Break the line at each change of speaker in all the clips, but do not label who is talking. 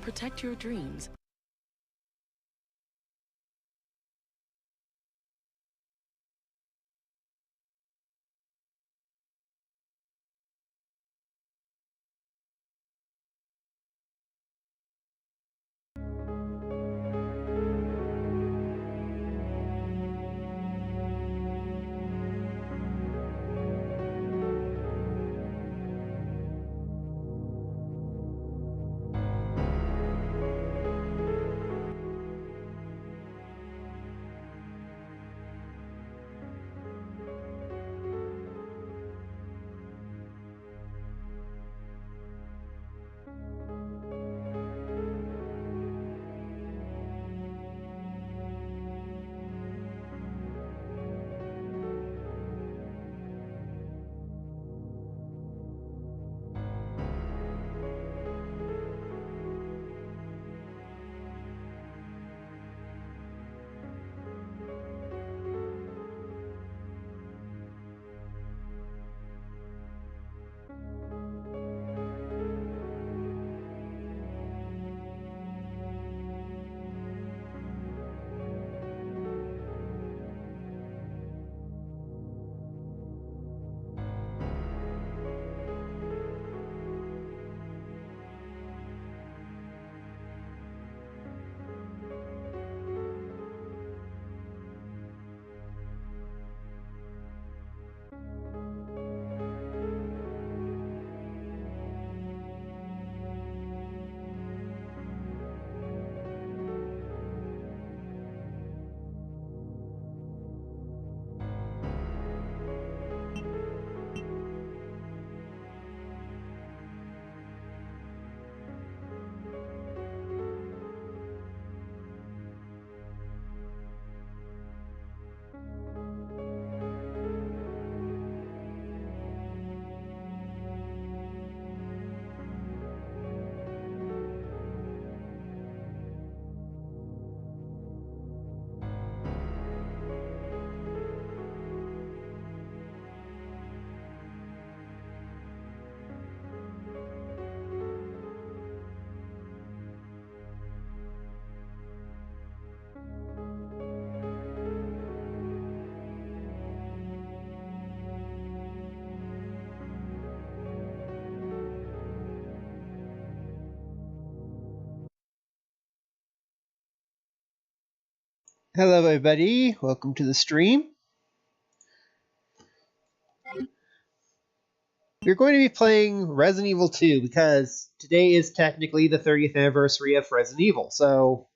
protect your dreams.
Hello everybody, welcome to the stream. We're going to be playing Resident Evil 2 because today is technically the 30th anniversary of Resident Evil. So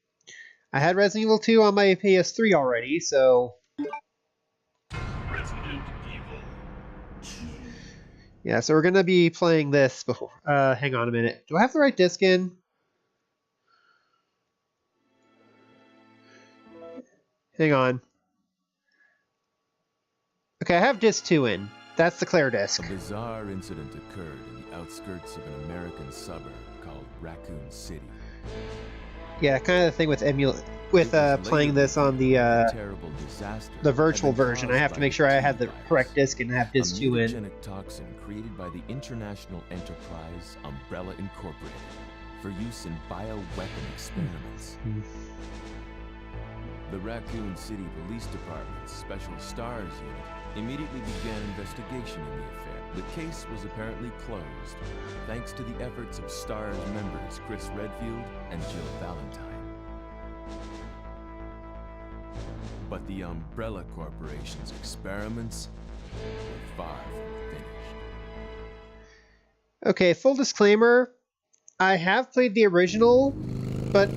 I had Resident Evil 2 on my PS3 already, so
Resident Evil 2.
yeah, so we're going to be playing this before. Hang on a minute. Do I have the right disc in? Hang on. Okay, I have disc 2 in. That's the clear disc.
A bizarre incident occurred in the outskirts of an American suburb called Raccoon City.
Yeah, kind of the thing with playing this on the virtual version. I have to make sure I have the correct disc and have disc 2 in.
A mutagenic toxin created by the international enterprise Umbrella Incorporated for use in bioweapon experiments. The Raccoon City Police Department's Special Stars Unit immediately began investigation in the affair. The case was apparently closed, thanks to the efforts of STARS members Chris Redfield and Jill Valentine. But the Umbrella Corporation's experiments were far from finished.
Okay, full disclaimer, I have played the original, but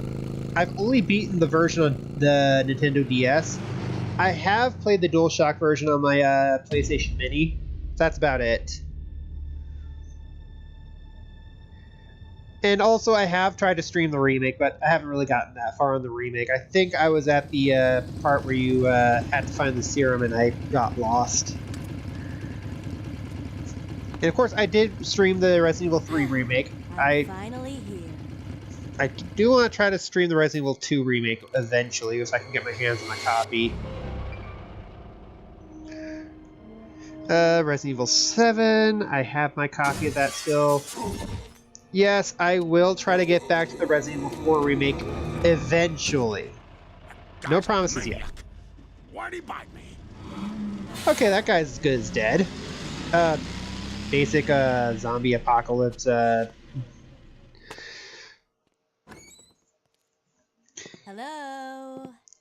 I've only beaten the version on the Nintendo DS. I have played the DualShock version on my PlayStation Mini. That's about it. And also, I have tried to stream the remake, but I haven't really gotten that far on the remake. I think I was at the part where you had to find the serum and I got lost. And of course, I did stream the Resident Evil 3 remake.
I'm finally here.
I do want to try to stream the Resident Evil 2 remake eventually, if I can get my hands on a copy. Resident Evil 7, I have my copy of that still. Yes, I will try to get back to the Resident Evil 4 remake eventually. No
Guy's a
promises yet.
maniac. Why'd he bite me?
Okay, that guy's as good as dead. Basic zombie apocalypse.
Hello?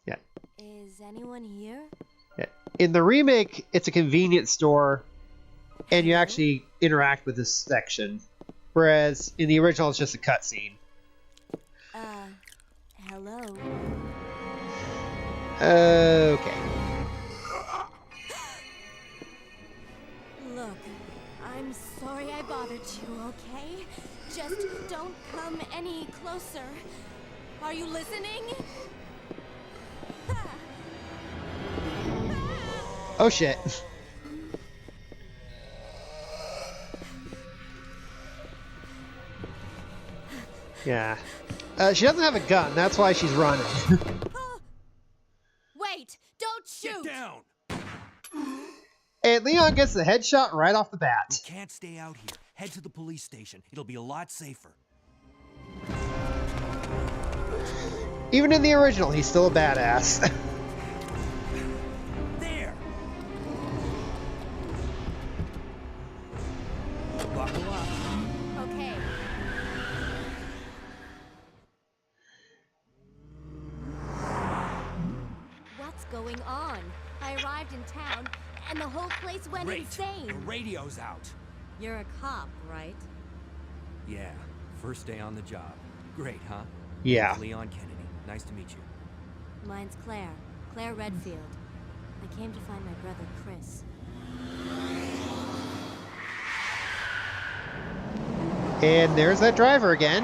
Yeah.
Is anyone here?
In the remake, it's a convenience store, and you
Hello?
actually interact with this section. Whereas in the original, it's just a cutscene.
Hello?
Okay.
Look, I'm sorry I bothered you, okay? Just don't come any closer. Are you listening?
Oh shit. Yeah. She doesn't have a gun, that's why she's running.
Wait! Don't shoot!
Get down!
And Leon gets the headshot right off the
You
bat.
can't stay out here. Head to the police station. It'll be a lot safer.
Even in the original, he's still a badass.
There! Buckle up.
Okay. What's going on? I arrived in town, and the whole place went
Great.
insane.
The radio's out.
You're a cop, right?
Yeah, first day on the job. Great, huh?
Yeah.
Name's Leon Kennedy. Nice to meet you.
Mine's Claire. Claire Redfield. I came to find my brother, Chris.
And there's that driver again.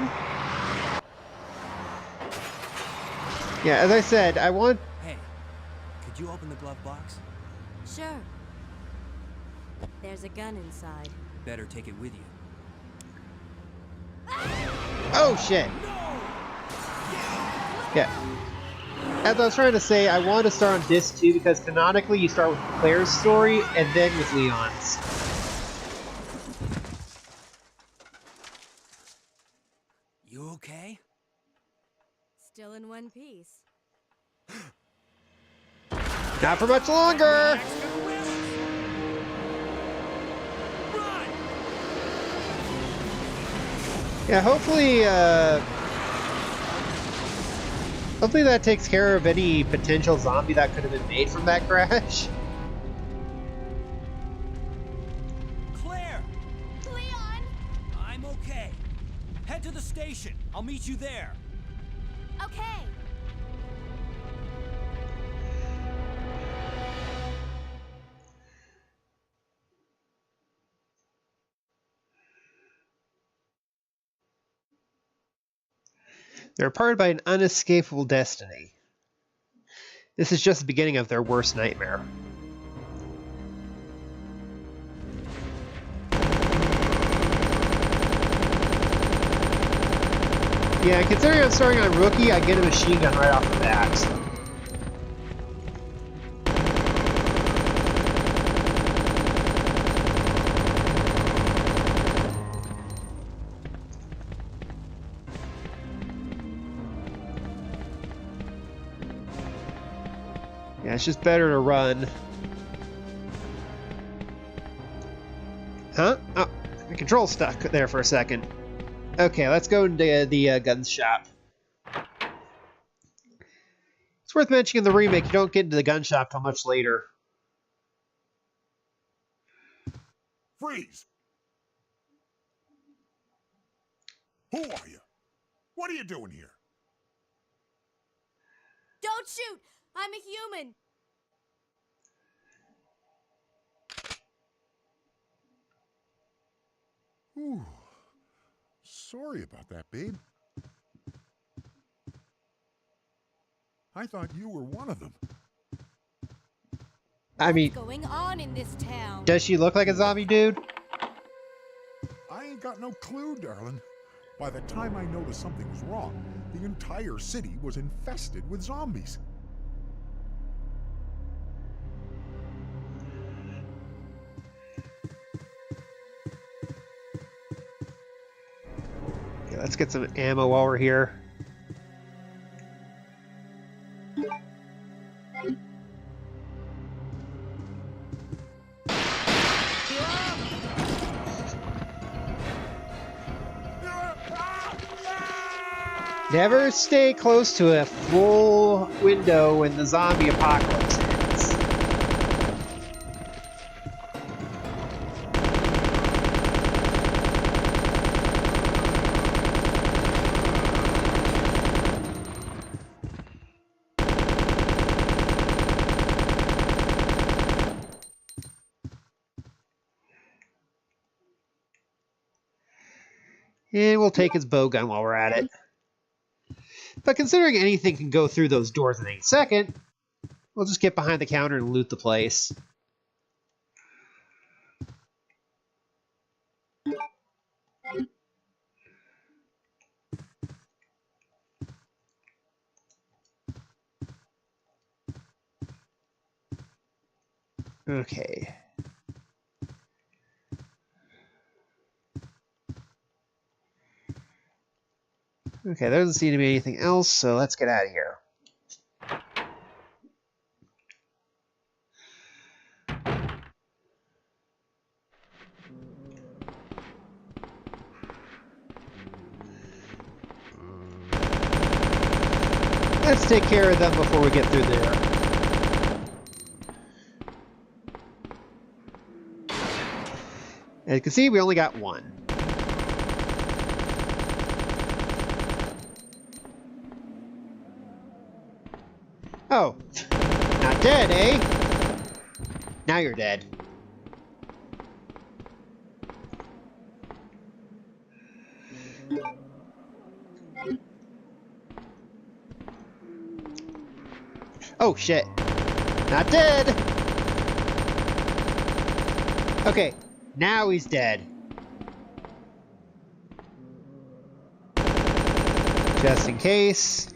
Yeah, as I said, I want...
Hey, could you open the glove box?
Sure. There's a gun inside.
Better take it with you.
Oh, shit. Yeah. As I was trying to say, I wanted to start on disc 2 because canonically you start with Claire's story and then with Leon's.
You okay?
Still in one piece.
Not for much longer! Yeah, hopefully, hopefully that takes care of any potential zombie that could have been made from that crash.
Claire!
Leon!
I'm okay. Head to the station. I'll meet you there.
Okay.
They're parted by an unescapable destiny. This is just the beginning of their worst nightmare. Yeah, considering I'm starting on Rookie, I get a machine gun right off the bat. Yeah, it's just better to run. Huh? Oh, the control's stuck there for a second. Okay, let's go into the gun shop. It's worth mentioning in the remake, you don't get into the gun shop till much later.
Freeze! Who are you? What are you doing here?
Don't shoot! I'm a human!
Ooh. Sorry about that, babe. I thought you were one of them.
I mean,
What's going on in this town?
does she look like a zombie dude?
I ain't got no clue, darling. By the time I noticed something was wrong, the entire city was infested with zombies.
let's get some ammo while we're here. Never stay close to a full window when the zombie apocalypse hits. And we'll take his bow gun while we're at it. But considering anything can go through those doors in any second, we'll just get behind the counter and loot the place. Okay. Okay, there doesn't seem to be anything else, so let's get out of here. Let's take care of them before we get through there. As you can see, we only got one. Oh, not dead, eh? Now you're dead. Oh, shit. Not dead! Okay, now he's dead. Just in case.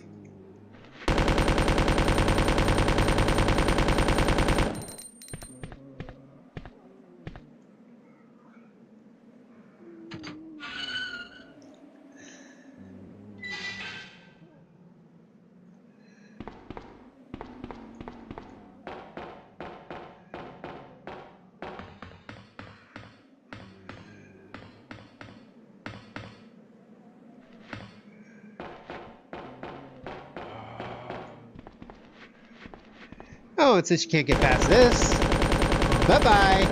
Oh, and since you can't get past this, bye-bye.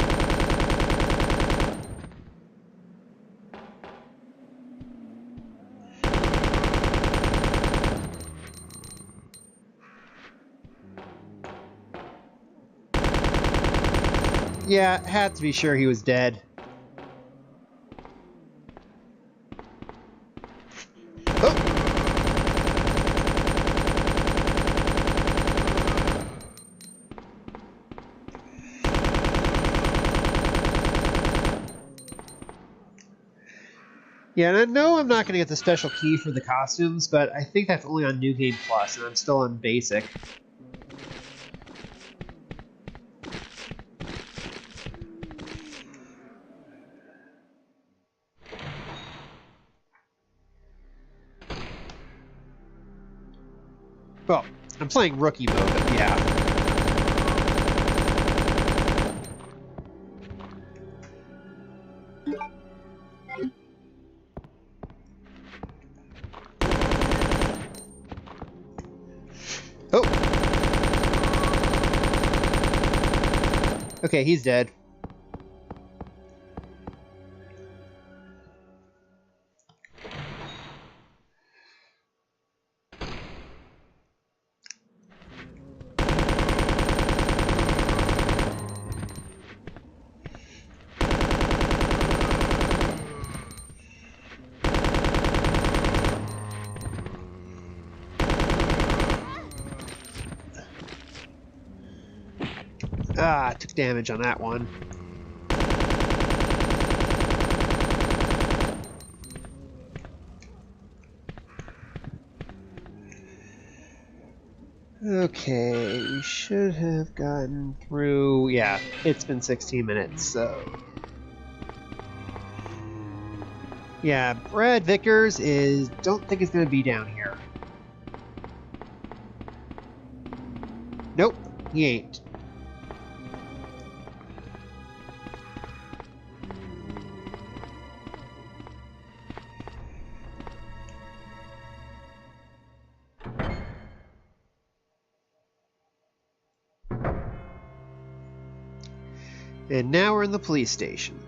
Yeah, had to be sure he was dead. Oh! Yeah, and I know I'm not going to get the special key for the costumes, but I think that's only on New Game Plus, and I'm still on Basic. Well, I'm playing Rookie mode, but yeah. Oh! Okay, he's dead. Ah, I took damage on that one. Okay, we should have gotten through... Yeah, it's been 16 minutes, so... Yeah, Brad Vickers don't think it's going to be down here. Nope, he ain't. And now we're in the police station.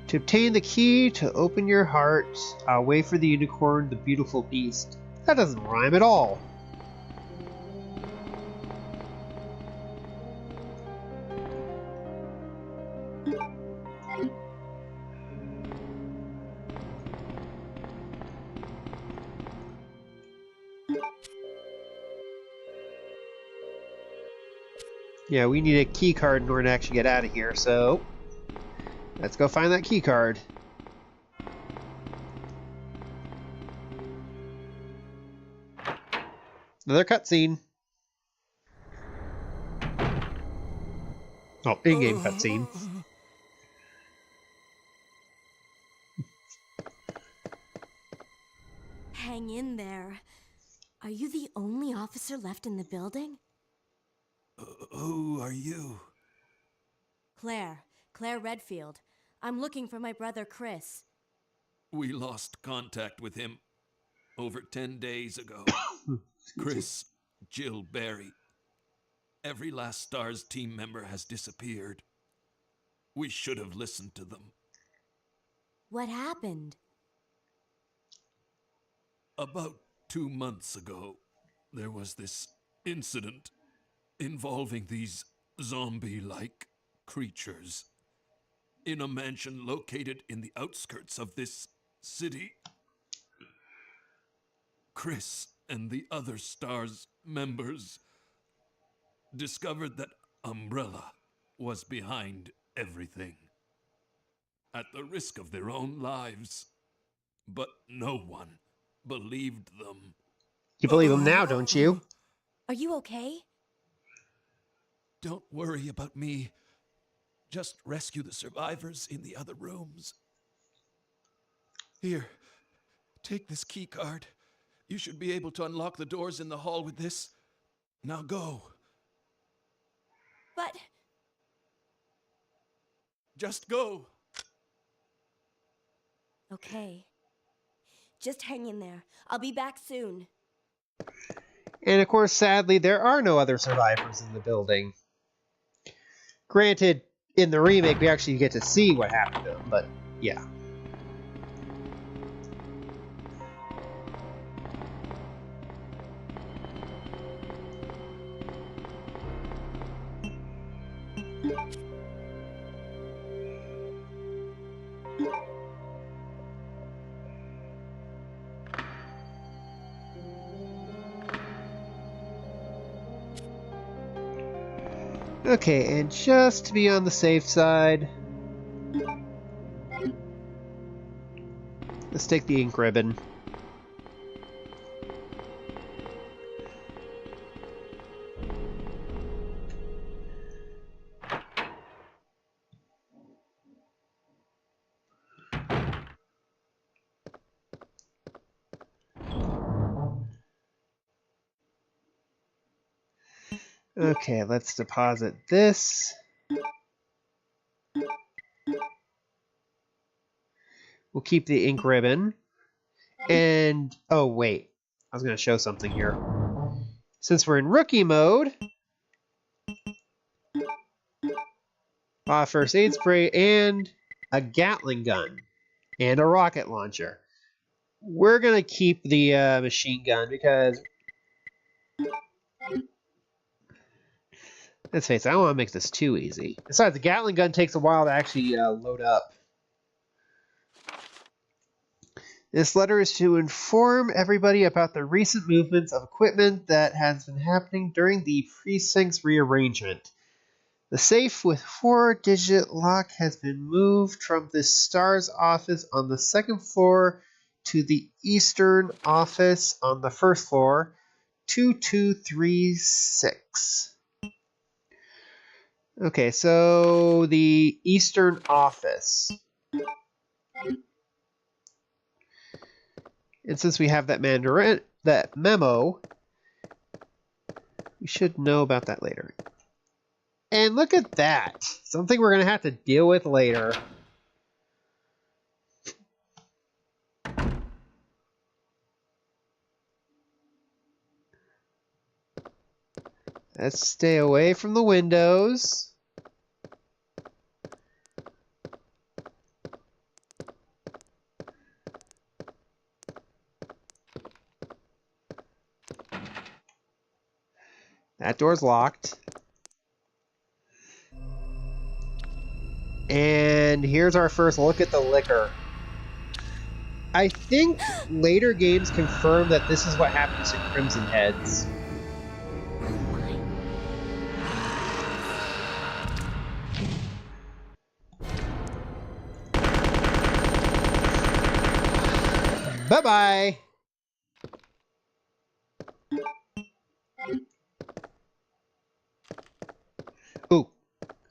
To obtain the key to open your heart, I'll wait for the unicorn, the beautiful beast. That doesn't rhyme at all. Yeah, we need a key card in order to actually get out of here, so let's go find that key card. Another cutscene. Oh, in-game cutscene.
Hang in there. Are you the only officer left in the building?
Who are you?
Claire Redfield. I'm looking for my brother Chris.
We lost contact with him over 10 days ago. Chris, Jill Barry. Every last STARS team member has disappeared. We should have listened to them.
What happened?
About 2 months ago, there was this incident involving these zombie-like creatures in a mansion located in the outskirts of this city. Chris and the other STARS members discovered that Umbrella was behind everything, at the risk of their own lives. But no one believed them.
You believe him now, don't you?
Are you okay?
Don't worry about me. Just rescue the survivors in the other rooms. Here, take this key card. You should be able to unlock the doors in the hall with this. Now go.
But...
Just go.
Okay. Just hang in there. I'll be back soon.
And of course, sadly, there are no other survivors in the building. Granted, in the remake, we actually get to see what happened to them, but yeah. Okay, and just to be on the safe side, let's take the ink ribbon. Okay, let's deposit this. We'll keep the ink ribbon. And, oh wait, I was going to show something here. Since we're in rookie mode, first aid spray and a Gatling gun and a rocket launcher. We're going to keep the machine gun because... Let's face it, I don't want to make this too easy. Besides, the Gatling gun takes a while to actually load up. This letter is to inform everybody about the recent movements of equipment that has been happening during the precinct's rearrangement. The safe with 4-digit lock has been moved from the STARS office on the 2nd floor to the Eastern office on the 1st floor. 2236. Okay, so the Eastern Office. And since we have that memo, we should know about that later. And look at that! Something we're going to have to deal with later. Let's stay away from the windows. That door's locked. And here's our first look at the liquor. I think later games confirm that this is what happens to Crimson Heads. Bye-bye! Ooh,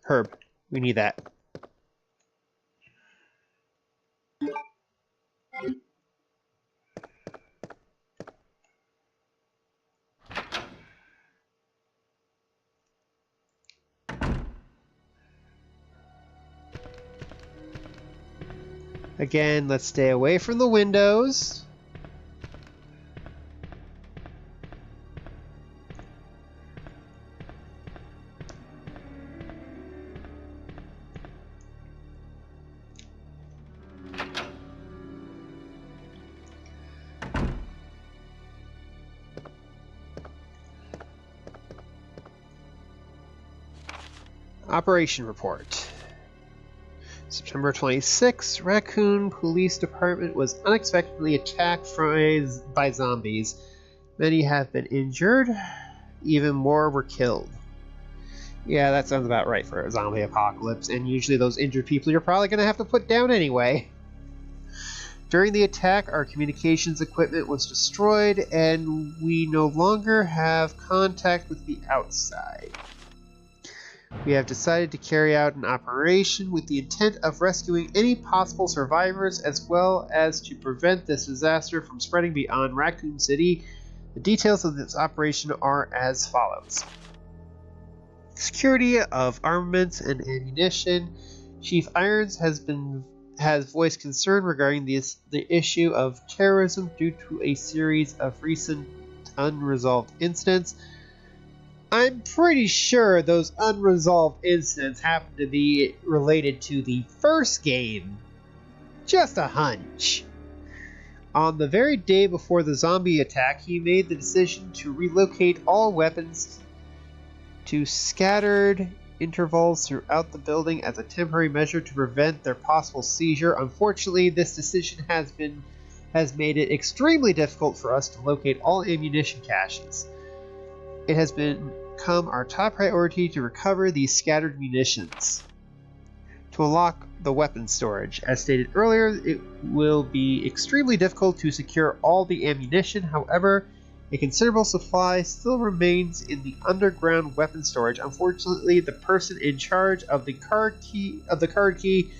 herb. We need that. Again, let's stay away from the windows. Operation report. September 26, Raccoon Police Department was unexpectedly attacked by zombies. Many have been injured. Even more were killed. Yeah, that sounds about right for a zombie apocalypse, and usually those injured people you're probably going to have to put down anyway. During the attack, our communications equipment was destroyed, and we no longer have contact with the outside. We have decided to carry out an operation with the intent of rescuing any possible survivors as well as to prevent this disaster from spreading beyond Raccoon City. The details of this operation are as follows. Security of armaments and ammunition. Chief Irons has voiced concern regarding the issue of terrorism due to a series of recent unresolved incidents. I'm pretty sure those unresolved incidents happen to be related to the first game. Just a hunch. On the very day before the zombie attack, he made the decision to relocate all weapons to scattered intervals throughout the building as a temporary measure to prevent their possible seizure. Unfortunately, this decision has made it extremely difficult for us to locate all ammunition caches. It has become our top priority to recover these scattered munitions. To unlock the weapon storage, as stated earlier, it will be extremely difficult to secure all the ammunition. However, a considerable supply still remains in the underground weapon storage. Unfortunately, the person in charge of the card key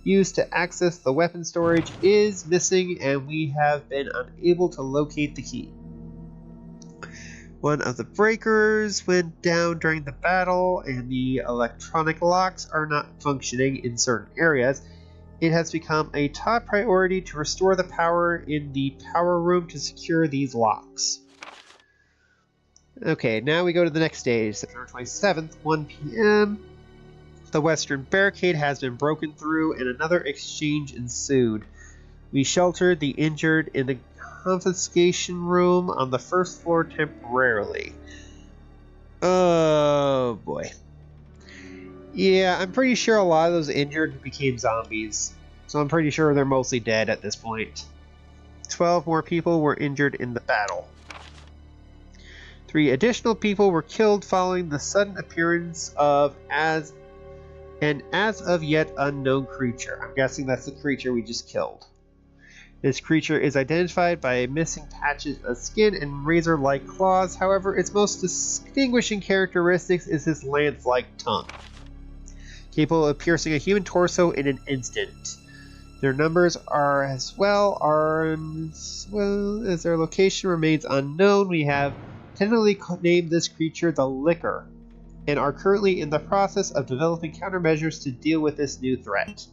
used to access the weapon storage is missing, and we have been unable to locate the key. One of the breakers went down during the battle, and the electronic locks are not functioning in certain areas. It has become a top priority to restore the power in the power room to secure these locks. Okay, now we go to the next stage, September 27th, 1 p.m. The western barricade has been broken through, and another exchange ensued. We sheltered the injured in the confiscation room on the first floor temporarily. Oh boy. Yeah, I'm pretty sure a lot of those injured became zombies, so I'm pretty sure they're mostly dead at this point. 12 more people were injured in the battle. 3 additional people were killed following the sudden appearance of an as of yet unknown creature. I'm guessing that's the creature we just killed. This creature is identified by missing patches of skin and razor-like claws. However, its most distinguishing characteristics is his lance-like tongue, capable of piercing a human torso in an instant. Their numbers are as well as their location remains unknown. We have tentatively named this creature the Licker, and are currently in the process of developing countermeasures to deal with this new threat.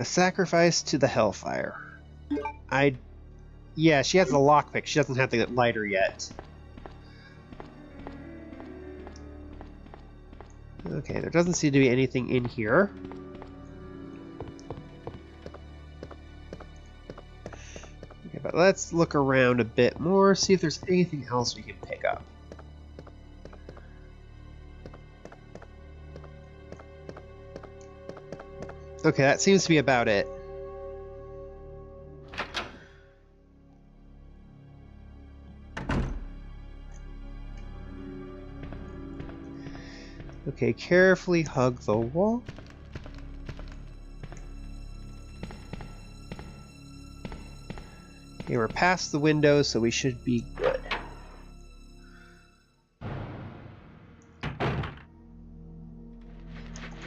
A sacrifice to the Hellfire. Yeah, she has the lockpick. She doesn't have the lighter yet. Okay, there doesn't seem to be anything in here. Okay, but let's look around a bit more, see if there's anything else we can pick up. Okay, that seems to be about it. Okay, carefully hug the wall. Okay, we're past the window, so we should be good.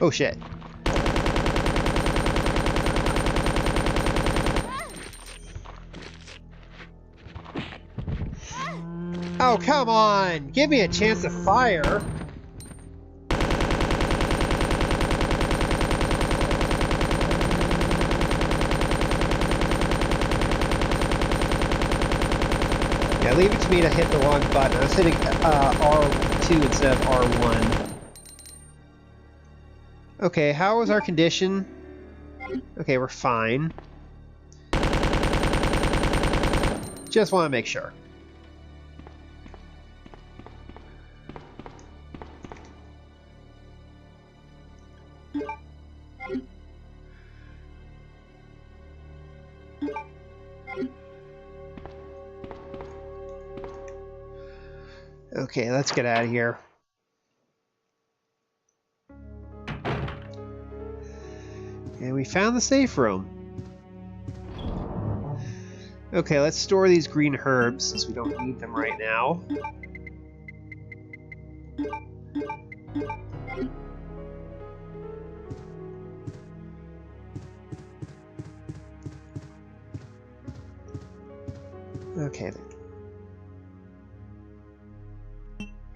Oh shit. Oh, come on! Give me a chance to fire! Yeah, leave it to me to hit the wrong button. I was hitting R2 instead of R1. Okay, how was our condition? Okay, we're fine. Just want to make sure. Okay, let's get out of here. And we found the safe room. Okay, let's store these green herbs since we don't need them right now. Okay.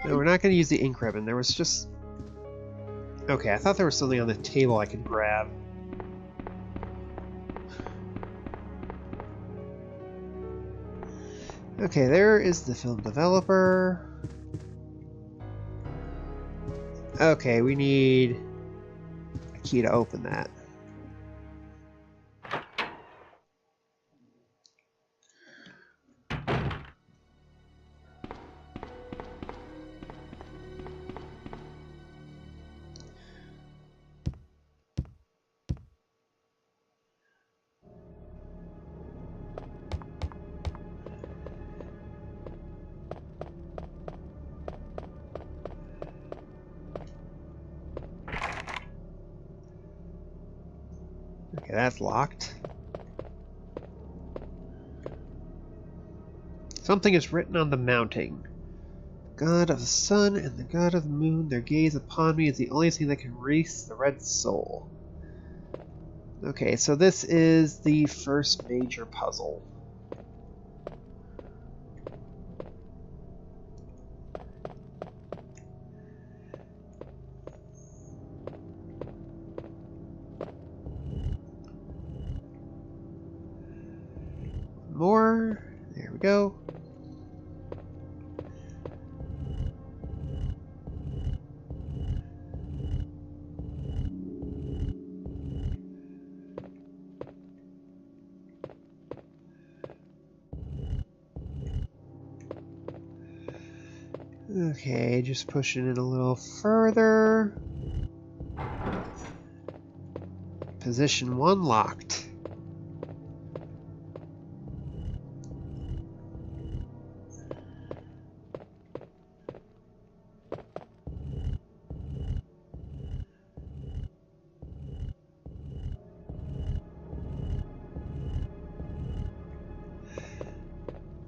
No, we're not going to use the ink ribbon. There was just... Okay, I thought there was something on the table I could grab. Okay, there is the film developer. Okay, we need a key to open that. Okay, that's locked. Something is written on the mounting. God of the sun and the god of the moon, their gaze upon me is the only thing that can release the red soul. Okay, so this is the first major puzzle. More. There we go. Okay, just pushing it a little further. Position 1 locked.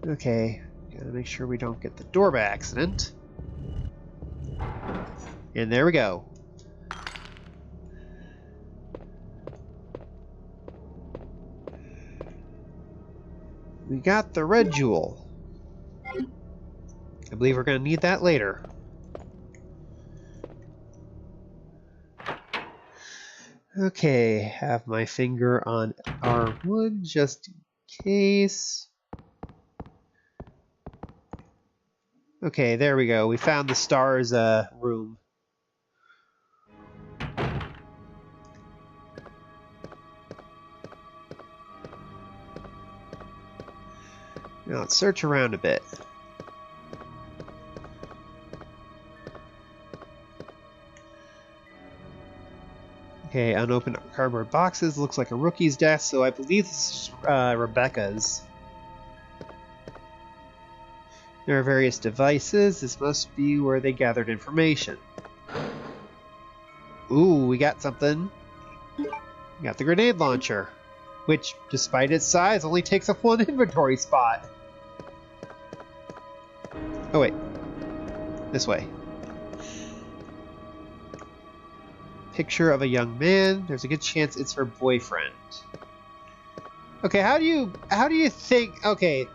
Okay, gotta make sure we don't get the door by accident. And there we go. We got the red jewel. I believe we're going to need that later. Okay, have my finger on R1 just in case. Okay, there we go. We found the stars room. Now let's search around a bit. Okay, unopened cardboard boxes. Looks like a rookie's desk, so I believe this is Rebecca's. There are various devices. This must be where they gathered information. Ooh, we got something. We got the grenade launcher, which, despite its size, only takes up 1 inventory spot. Oh wait, this way. Picture of a young man. There's a good chance it's her boyfriend. Okay, how do you think? Okay,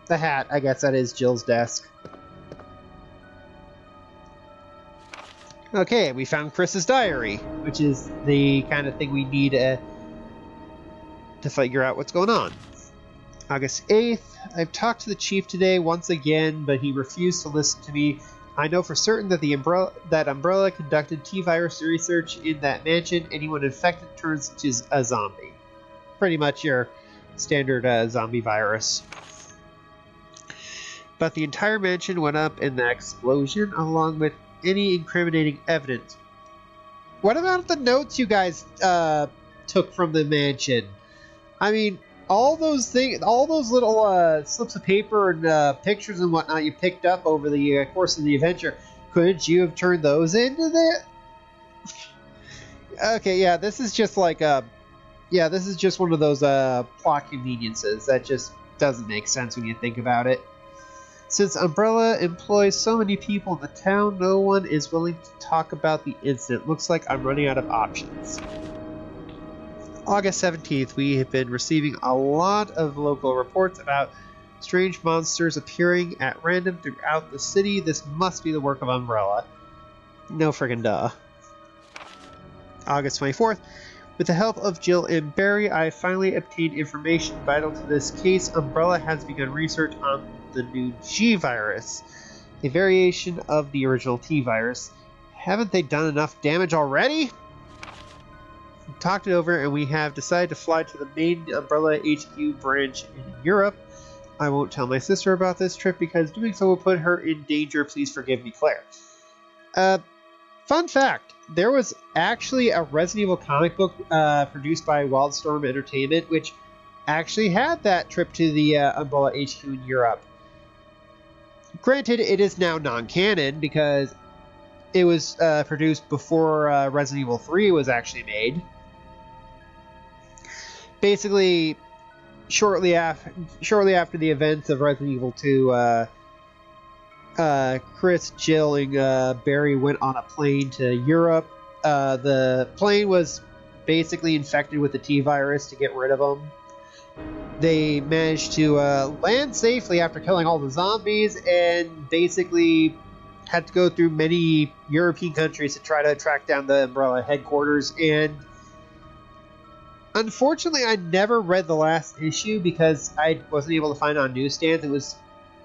the hat. I guess that is Jill's desk. Okay, we found Chris's diary, which is the kind of thing we need to figure out what's going on. August 8th. I've talked to the chief today once again, but he refused to listen to me. I know for certain that Umbrella conducted T-virus research in that mansion. Anyone infected turns into a zombie. Pretty much your standard zombie virus. But the entire mansion went up in the explosion, along with any incriminating evidence. What about the notes you guys took from the mansion? I mean, all those things, all those little slips of paper and pictures and whatnot you picked up over the course of the adventure, couldn't you have turned those into that? Okay, yeah, this is just like this is just one of those plot conveniences that just doesn't make sense when you think about it. Since Umbrella employs so many people in the town, no one is willing to talk about the incident. Looks like I'm running out of options. August 17th, we have been receiving a lot of local reports about strange monsters appearing at random throughout the city. This must be the work of Umbrella. No friggin' duh. August 24th, with the help of Jill and Barry, I finally obtained information vital to this case. Umbrella has begun research on the new G-virus, a variation of the original T-virus. Haven't they done enough damage already? We talked it over and we have decided to fly to the main Umbrella HQ branch in Europe. I won't tell my sister about this trip because doing so will put her in danger. Please forgive me, Claire. Fun fact, there was actually a Resident Evil comic book produced by Wildstorm Entertainment, which actually had that trip to the Umbrella HQ in Europe. Granted, it is now non-canon because it was produced before Resident Evil 3 was actually made. Basically, shortly after the events of Resident Evil 2, Chris, Jill, and Barry went on a plane to Europe. The plane was basically infected with the T-virus to get rid of them. They managed to land safely after killing all the zombies and basically had to go through many European countries to try to track down the Umbrella headquarters. And unfortunately, I never read the last issue because I wasn't able to find it on newsstands.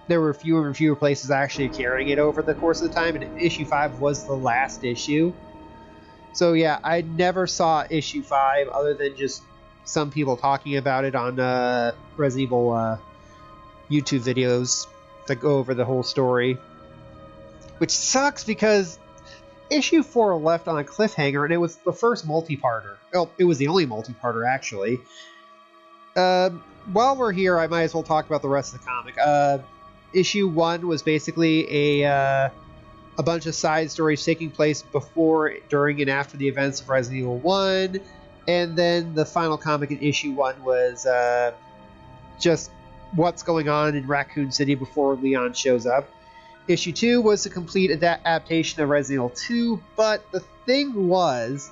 There were fewer and fewer places actually carrying it over the course of the time, and issue 5 was the last issue. So yeah, I never saw issue 5 other than just some people talking about it on Resident Evil YouTube videos that go over the whole story. Which sucks because issue 4 left on a cliffhanger, and it was the first multi-parter. Well, it was the only multi-parter, actually. While we're here, I might as well talk about the rest of the comic. Issue 1 was basically a bunch of side stories taking place before, during, and after the events of Resident Evil 1. And then the final comic in issue 1 was just what's going on in Raccoon City before Leon shows up. Issue 2 was a complete adaptation of Resident Evil 2, but the thing was,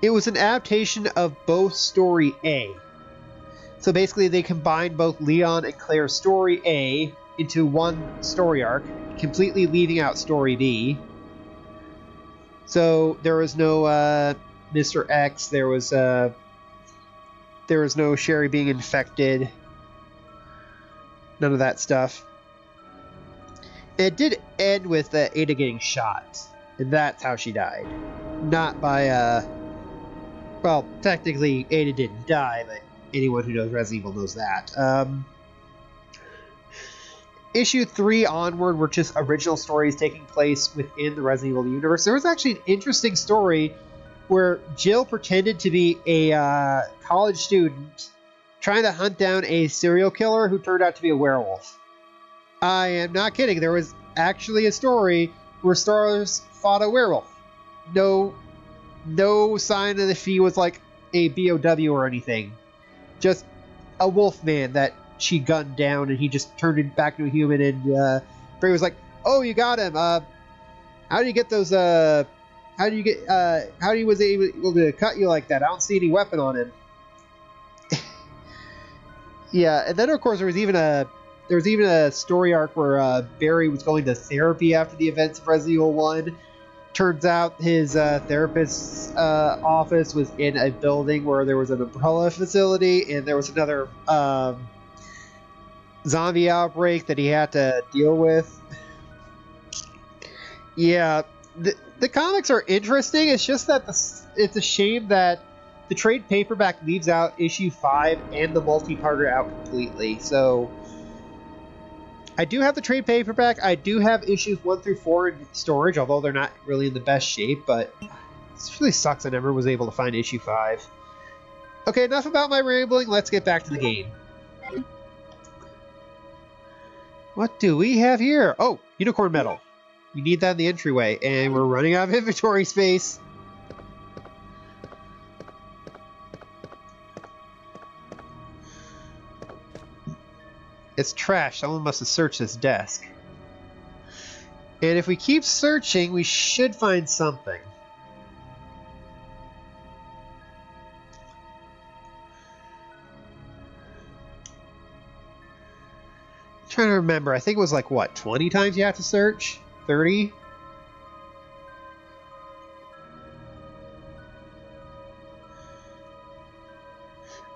it was an adaptation of both Story A. So basically they combined both Leon and Claire's Story A into one story arc, completely leaving out Story B. So there was no Mr. X, there was no Sherry being infected, none of that stuff. It did end with Ada getting shot, and that's how she died. Not by, well, technically Ada didn't die, but anyone who knows Resident Evil knows that. Issue 3 onward were just original stories taking place within the Resident Evil universe. There was actually an interesting story where Jill pretended to be a college student trying to hunt down a serial killer who turned out to be a werewolf. I am not kidding. There was actually a story where Stars fought a werewolf. No sign that he was like a BOW or anything. Just a wolf man that she gunned down, and he just turned it back into a human. And Bray was like, "Oh, you got him. How do you get those? How he was able to cut you like that? I don't see any weapon on him." Yeah, and then of course there was even a story arc where Barry was going to therapy after the events of Resident Evil 1. Turns out his therapist's office was in a building where there was an Umbrella facility, and there was another zombie outbreak that he had to deal with. Yeah, the comics are interesting. It's just that it's a shame that the trade paperback leaves out issue 5 and the multi-parter out completely. So I do have the trade paperback. I do have issues 1 through 4 in storage, although they're not really in the best shape, but this really sucks I never was able to find issue 5. Okay, enough about my rambling. Let's get back to the game. What do we have here? Oh, unicorn medal. We need that in the entryway, and we're running out of inventory space. It's trash. Someone must have searched this desk. And if we keep searching, we should find something. I'm trying to remember. I think it was like, what, 20 times you have to search? 30?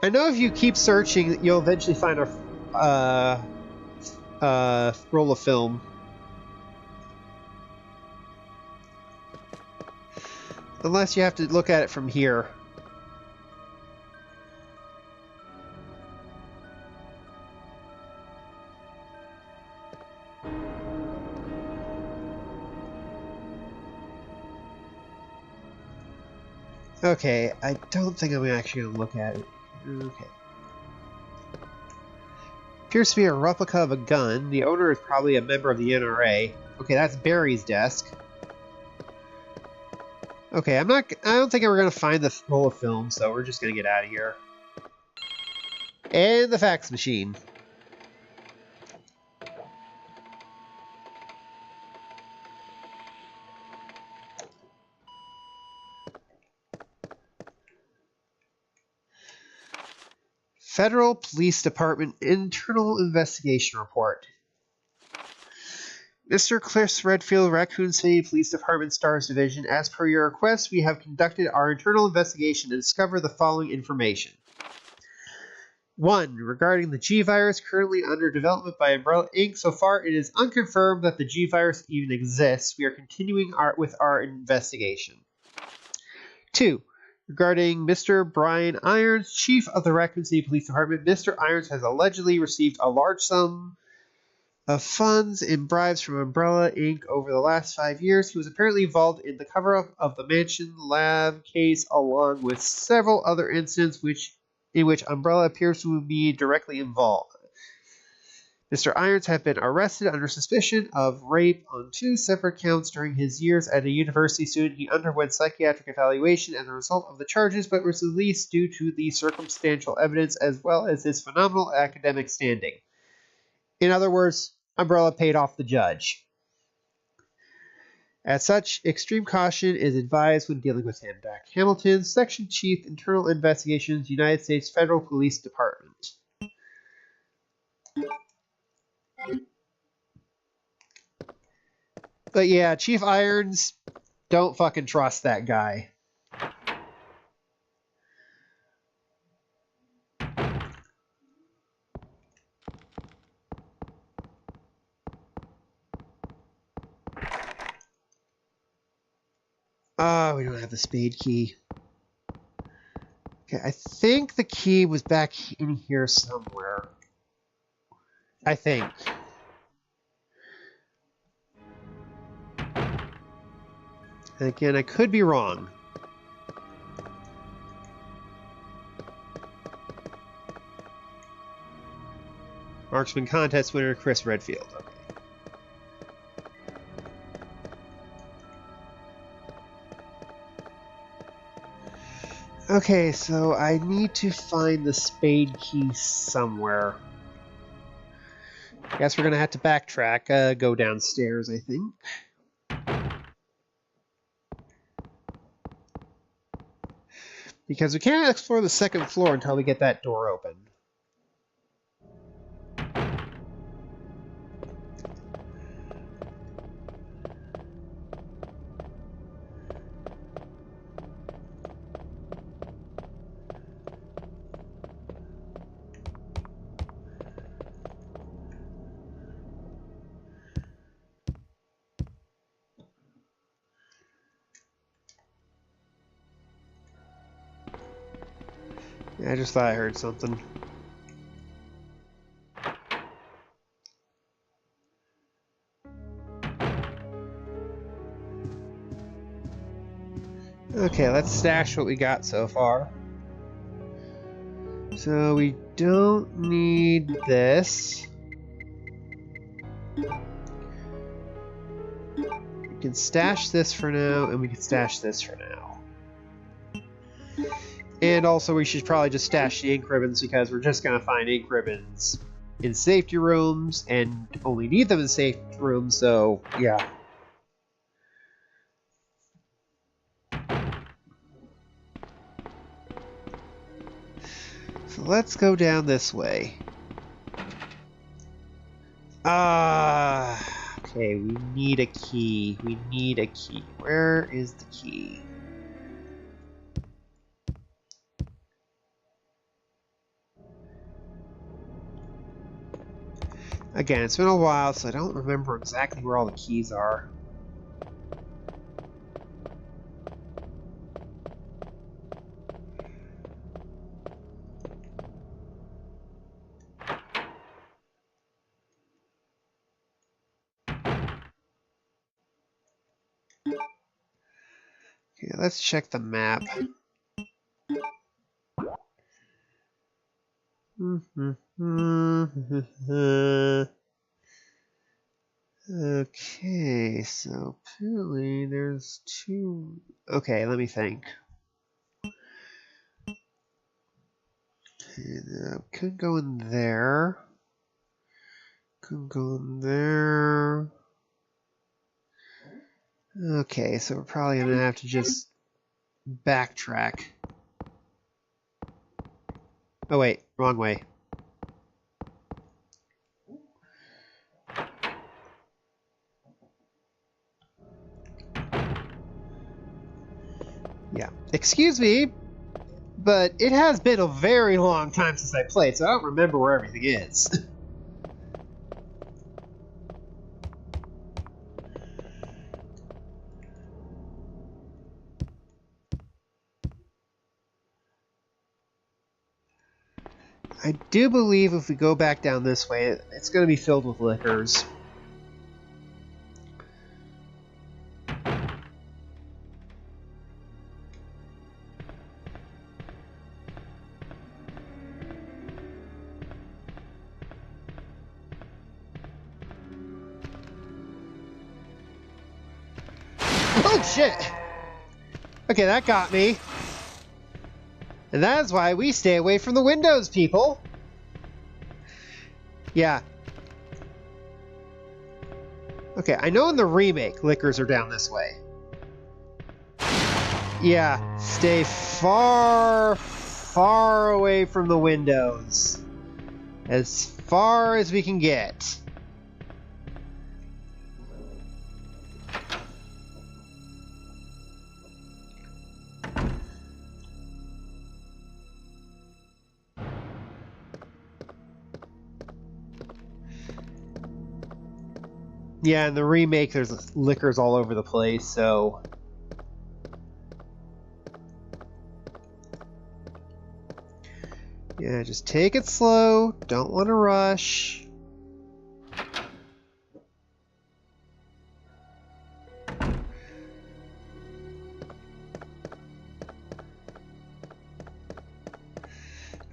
I know if you keep searching, you'll eventually find a roll of film. Unless you have to look at it from here. Okay, I don't think I'm actually going to look at it. Okay. Appears to be a replica of a gun. The owner is probably a member of the NRA. Okay, that's Barry's desk. Okay, I don't think we're going to find the roll of film, so we're just going to get out of here. And the fax machine. Federal Police Department Internal Investigation Report. Mr. Chris Redfield, Raccoon City Police Department Stars Division, as per your request, we have conducted our internal investigation to discover the following information. 1. Regarding the G-Virus currently under development by Umbrella Inc., so far it is unconfirmed that the G-Virus even exists. We are continuing with our investigation. 2. Regarding Mr. Brian Irons, Chief of the Raccoon City Police Department, Mr. Irons has allegedly received a large sum of funds and bribes from Umbrella Inc. over the last 5 years. He was apparently involved in the cover-up of the Mansion Lab case, along with several other incidents in which Umbrella appears to be directly involved. Mr. Irons had been arrested under suspicion of rape on 2 separate counts during his years as a university student. He underwent psychiatric evaluation as a result of the charges, but was released due to the circumstantial evidence as well as his phenomenal academic standing. In other words, Umbrella paid off the judge. As such, extreme caution is advised when dealing with him. Dak Hamilton, Section Chief, Internal Investigations, United States Federal Police Department. But yeah, Chief Irons, don't fucking trust that guy. We don't have the spade key. Okay, I think the key was back in here somewhere. I think. And again, I could be wrong. Marksman contest winner Chris Redfield. Okay. Okay, so I need to find the spade key somewhere. I guess we're gonna have to backtrack, go downstairs, I think. Because we can't explore the second floor until we get that door open. Yeah, I just thought I heard something. Okay, let's stash what we got so far. So we don't need this. We can stash this for now, and we can stash this for now. And also we should probably just stash the ink ribbons because we're just going to find ink ribbons in safety rooms and only need them in safety rooms, so yeah. So let's go down this way. Okay, we need a key. We need a key. Where is the key? Again, it's been a while, so I don't remember exactly where all the keys are. Okay, let's check the map. Okay, so apparently there's two... Okay, let me think. Could go in there. Could go in there. Okay, so we're probably gonna have to just backtrack. Oh wait, wrong way. Yeah, excuse me, but it has been a very long time since I played, so I don't remember where everything is. I do believe if we go back down this way, it's going to be filled with liquors. Oh shit! Okay, that got me. And that's why we stay away from the windows, people! Yeah. Okay, I know in the remake, liquors are down this way. Yeah, stay far, far away from the windows. As far as we can get. Yeah, in the remake, there's liquors all over the place, so... Yeah, just take it slow. Don't want to rush.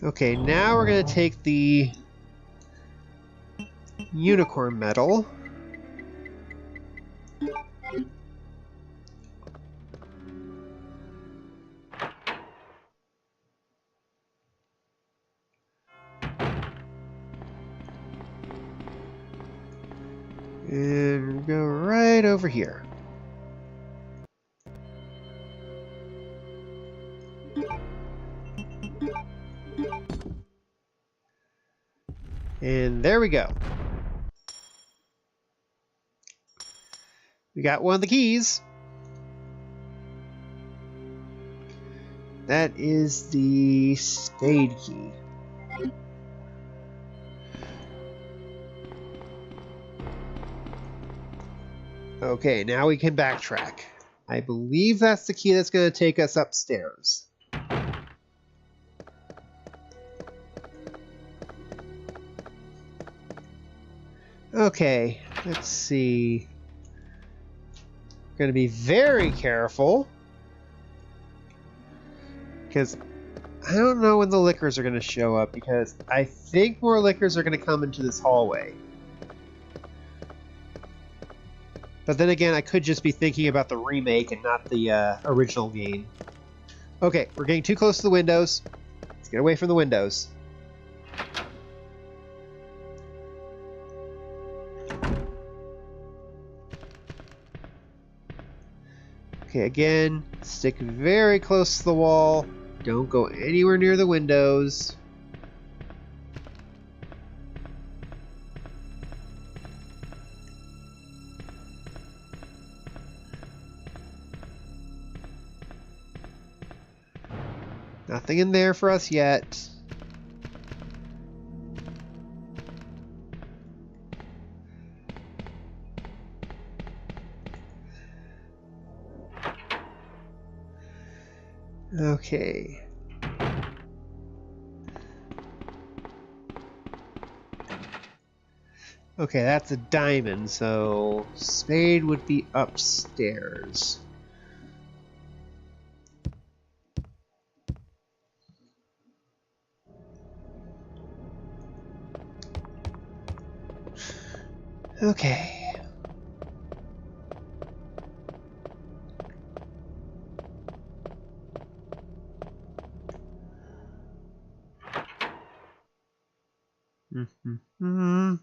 Okay, now we're going to take the unicorn medal. And go right over here. And there we go. We got one of the keys. That is the spade key. Okay, now we can backtrack. I believe that's the key that's going to take us upstairs. Okay, let's see. We're going to be very careful. Because I don't know when the liquors are going to show up, because I think more liquors are going to come into this hallway. But then again, I could just be thinking about the remake and not the original game. Okay, we're getting too close to the windows. Let's get away from the windows. Okay, again, stick very close to the wall. Don't go anywhere near the windows. Nothing in there for us yet. Okay. Okay, that's a diamond, so spade would be upstairs. Okay. Mm-hmm.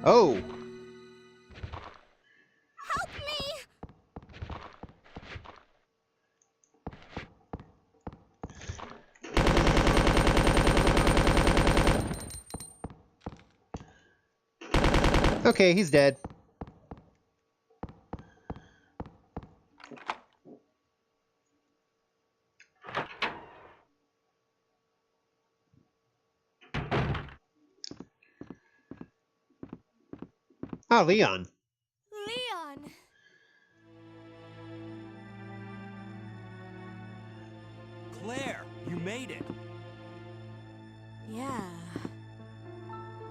Oh!
Help me!
Okay, he's dead. Ah, Leon.
Leon!
Claire, you made it.
Yeah.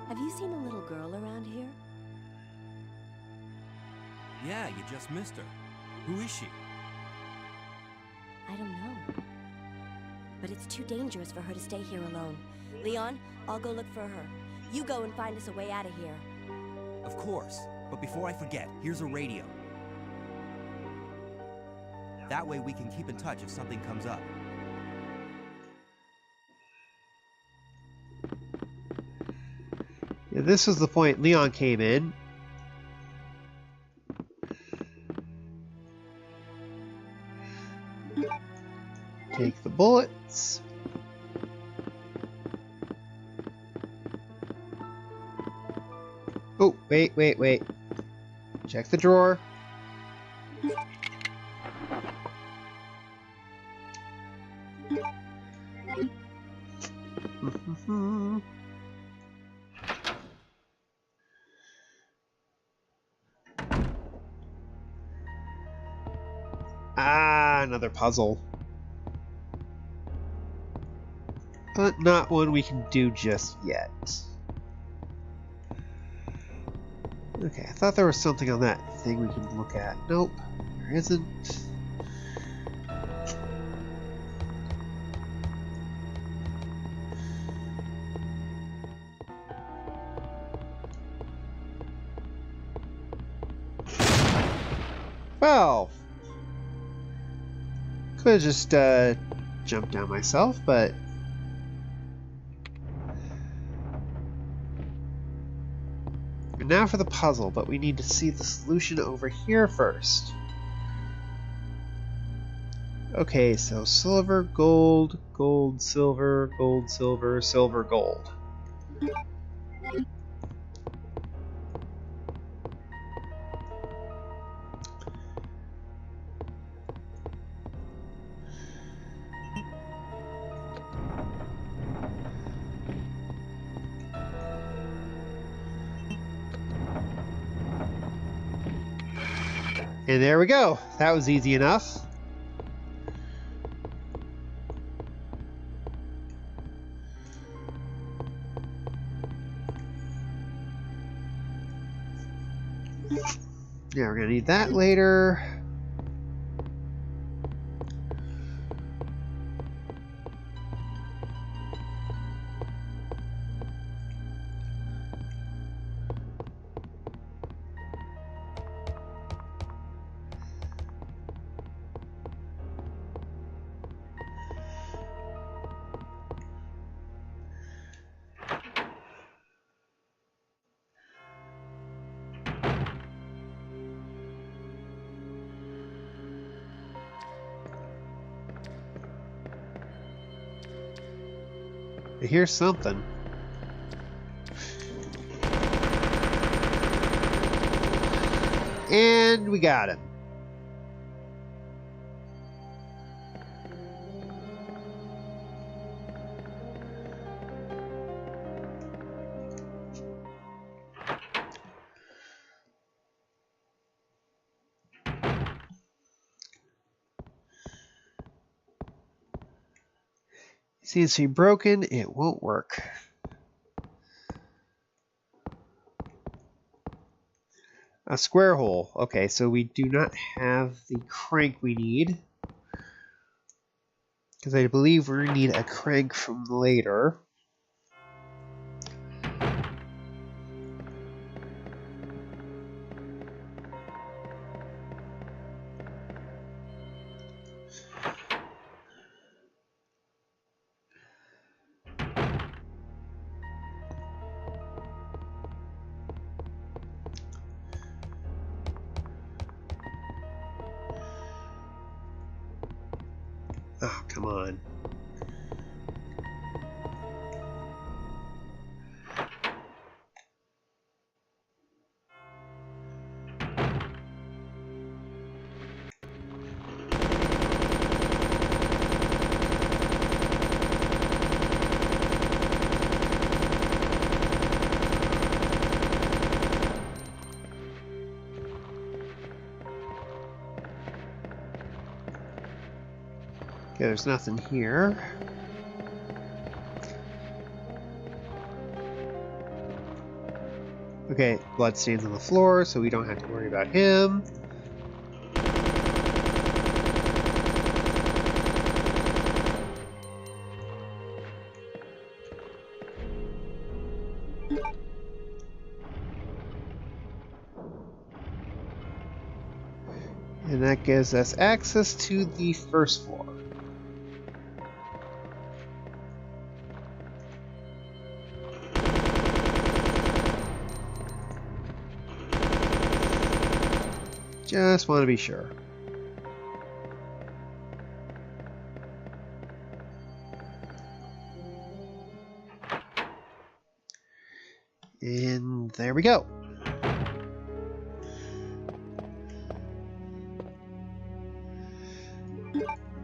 Have you seen a little girl around here?
Yeah, you just missed her. Who is she?
I don't know. But it's too dangerous for her to stay here alone. Leon, I'll go look for her. You go and find us a way out of here.
Of course. But before I forget, here's a radio. That way we can keep in touch if something comes up.
Yeah, this was the point Leon came in. Take the bullets. Oh, wait. Check the drawer. Ah, another puzzle. But not one we can do just yet. Okay, I thought there was something on that thing we can look at. Nope, there isn't. Well, could have just jumped down myself, but and now for the puzzle, but we need to see the solution over here first. Okay, so silver, gold, gold, silver, silver, gold. And there we go. That was easy enough. Yeah, we're gonna need that later. Here's something. And we got him. Seems to be broken, it won't work. A square hole. Okay, so we do not have the crank we need. Because I believe we need a crank from later. Oh, come on. Okay, there's nothing here. Okay, bloodstains on the floor, so we don't have to worry about him. And that gives us access to the first floor. Just want to be sure. And there we go.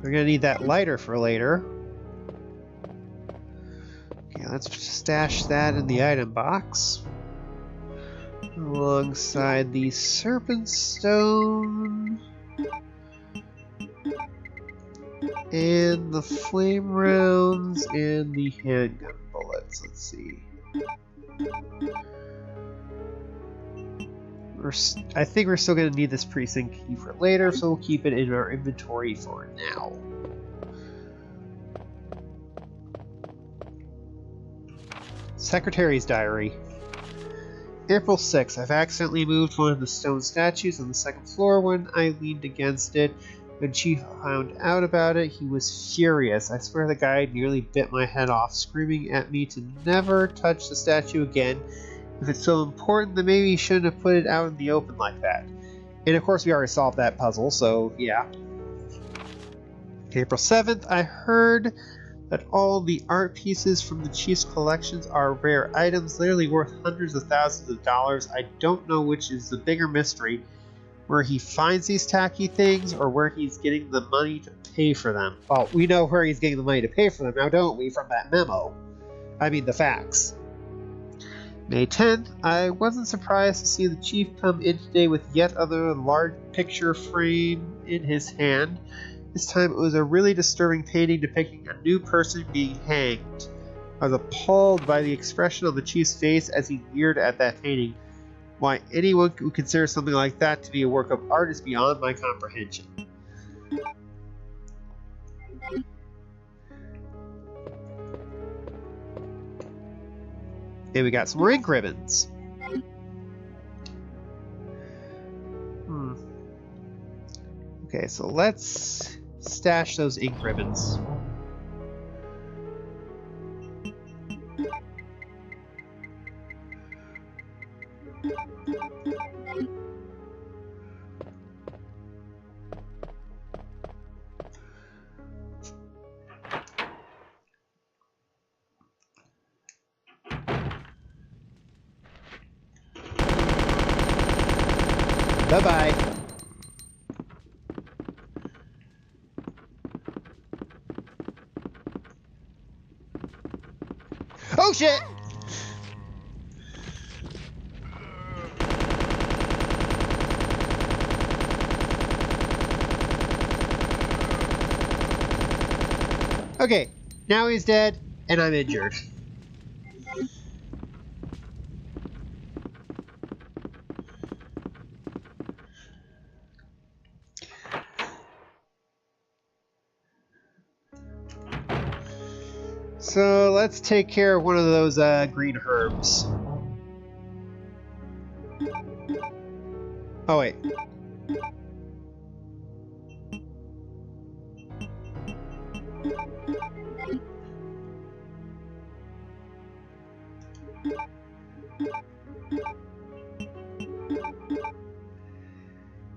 We're gonna need that lighter for later. Okay, let's stash that in the item box. Alongside the Serpent Stone. And the flame rounds and the handgun bullets. Let's see. I think we're still going to need this precinct key for later, so we'll keep it in our inventory for now. Secretary's Diary. April 6th. I've accidentally moved one of the stone statues on the second floor when I leaned against it. When Chief found out about it, he was furious. I swear the guy nearly bit my head off, screaming at me to never touch the statue again. If it's so important, then maybe he shouldn't have put it out in the open like that. And of course we already solved that puzzle, so yeah. April 7th, I heard that all the art pieces from the Chief's collections are rare items, literally worth hundreds of thousands of dollars. I don't know which is the bigger mystery, where he finds these tacky things or where he's getting the money to pay for them. Well, we know where he's getting the money to pay for them now, don't we, from that memo? I mean, the facts. May 10th, I wasn't surprised to see the Chief come in today with yet another large picture frame in his hand. This time it was a really disturbing painting depicting a new person being hanged. I was appalled by the expression on the Chief's face as he leered at that painting. Why anyone would consider something like that to be a work of art is beyond my comprehension. And we got some more ink ribbons. Okay, so let's stash those ink ribbons. Bye-bye. Oh shit! Okay, now he's dead, and I'm injured. So let's take care of one of those green herbs. Oh wait.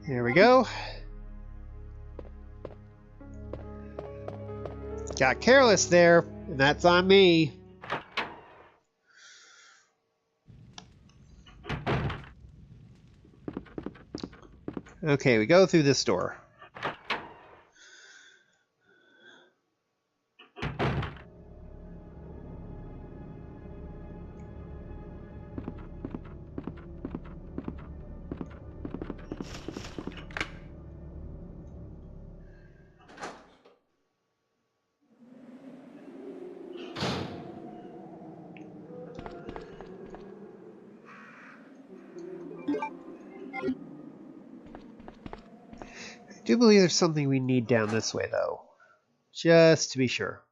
Here we go. Got careless there, and that's on me. Okay, we go through this door. do believe there's something we need down this way, though. Just to be sure.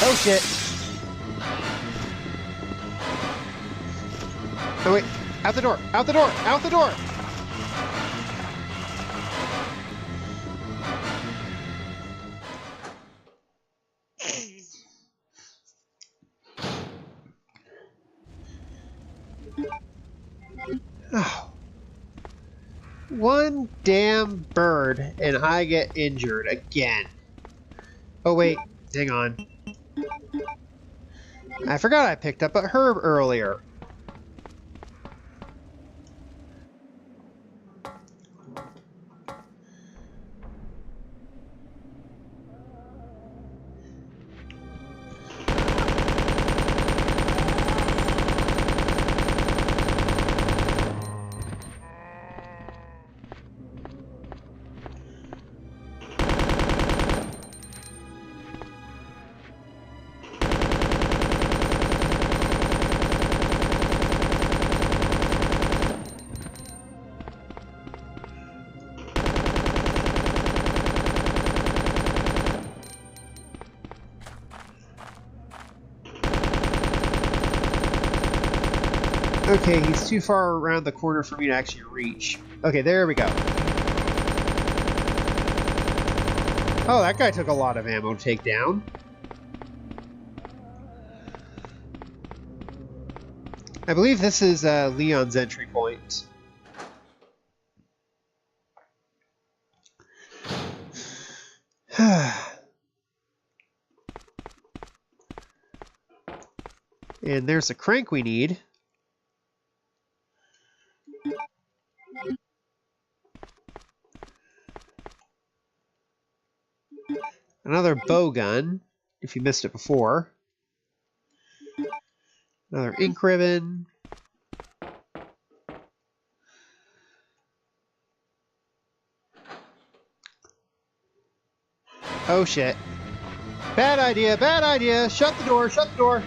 Oh shit! Oh wait! Out the door! Out the door! Out the door! Oh. One damn bird and I get injured again. Oh wait, hang on. I forgot I picked up a herb earlier. Okay, he's too far around the corner for me to actually reach. Okay, there we go. Oh, that guy took a lot of ammo to take down. I believe this is Leon's entry point. And there's a crank we need. Another bow gun, if you missed it before. Another ink ribbon. Oh shit. Bad idea, bad idea! Shut the door, shut the door!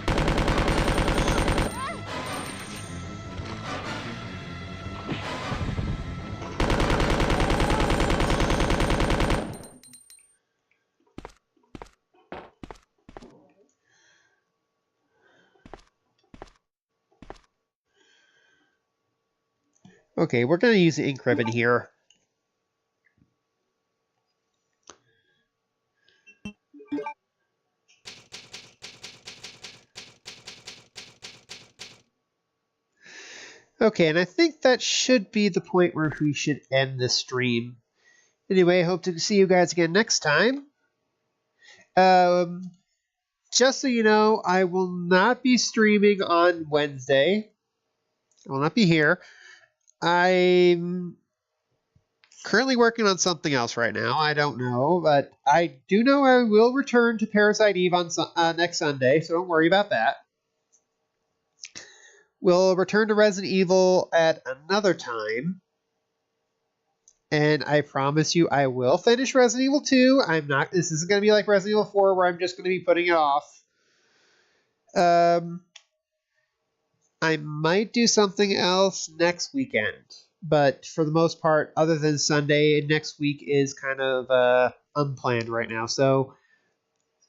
Okay, we're going to use the ink ribbon here. Okay, and I think that should be the point where we should end this stream. Anyway, I hope to see you guys again next time. Just so you know, I will not be streaming on Wednesday. I will not be here. I'm currently working on something else right now. I don't know, but I do know I will return to Parasite Eve on next Sunday, so don't worry about that. We'll return to Resident Evil at another time. And I promise you I will finish Resident Evil 2. This isn't going to be like Resident Evil 4 where I'm just going to be putting it off. I might do something else next weekend. But for the most part, other than Sunday, next week is kind of unplanned right now. So,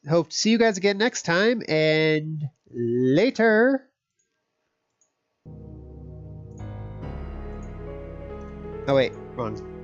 hope to see you guys again next time, and later! Oh wait, wrong.